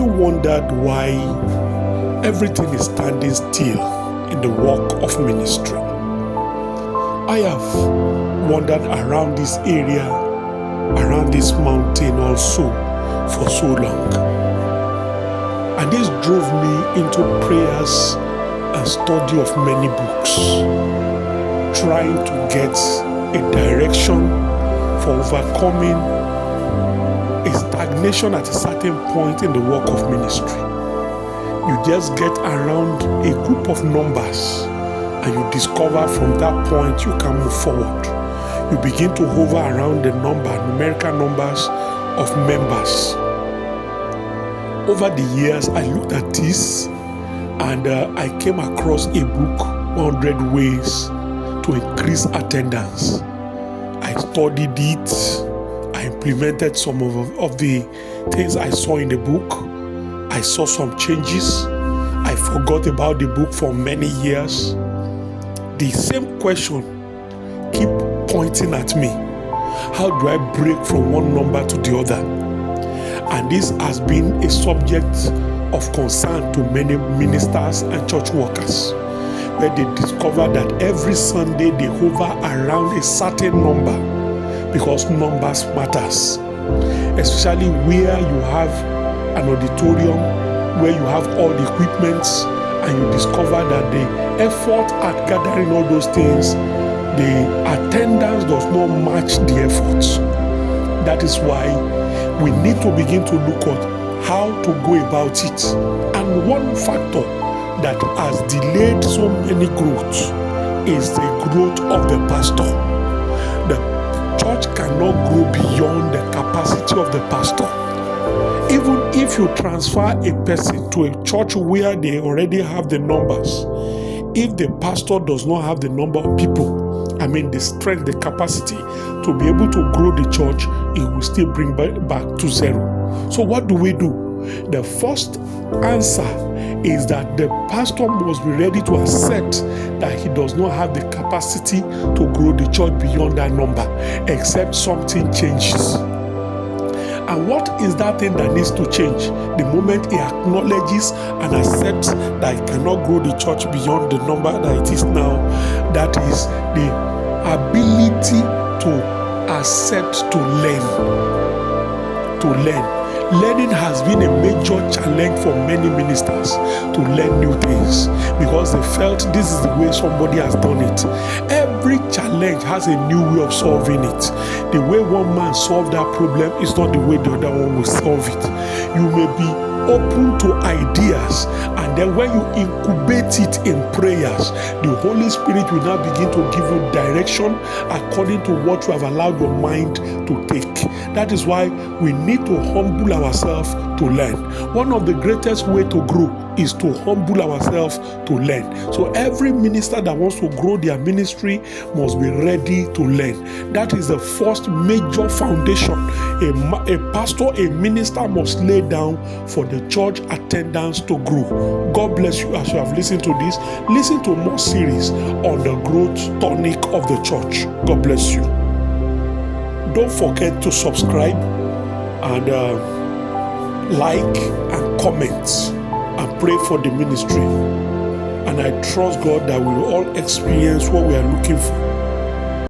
you wondered why everything is standing still in the work of ministry? I have wandered around this area, around this mountain also for so long. And this drove me into prayers and study of many books, trying to get a direction for overcoming a stagnation at a certain point in the work of ministry. You just get around a group of numbers and you discover from that point you can move forward. You begin to hover around the numerical numbers of members. Over the years, I looked at this and I came across a book, 100 Ways to Increase Attendance. I studied it. I implemented some of the things I saw in the book. I saw some changes. I forgot about the book for many years. The same question keep pointing at me. How do I break from one number to the other? And this has been a subject of concern to many ministers and church workers, where they discover that every Sunday they hover around a certain number because numbers matters, especially where you have an auditorium, where you have all the equipments, and you discover that the effort at gathering all those things, the attendance does not match the efforts. That is why we need to begin to look at how to go about it. And one factor that has delayed so many growths is the growth of the pastor. The church cannot grow beyond the capacity of the pastor. Even if you transfer a person to a church where they already have the numbers, if the pastor does not have the number of people, the strength, the capacity to be able to grow the church, it will still bring back to zero. So what do? The first answer is that the pastor must be ready to accept that he does not have the capacity to grow the church beyond that number, except something changes. And what is that thing that needs to change? The moment he acknowledges and accepts that he cannot grow the church beyond the number that it is now, that is the ability to accept to learn. Learning has been a major challenge for many ministers to learn new things because they felt this is the way somebody has done it. Every challenge has a new way of solving it. The way one man solved that problem is not the way the other one will solve it. You may be open to ideas, and then when you incubate it in prayers, the Holy Spirit will now begin to give you direction according to what you have allowed your mind to take. That is why we need to humble ourselves to learn. One of the greatest ways to grow is to humble ourselves to learn. So every minister that wants to grow their ministry must be ready to learn. That is the first major foundation a pastor, a minister must lay down for the church attendance to grow. God bless you as you have listened to this. Listen to more series on the growth tonic of the church. God bless you. Don't forget to subscribe and like and comment and pray for the ministry. And I trust God that we will all experience what we are looking for.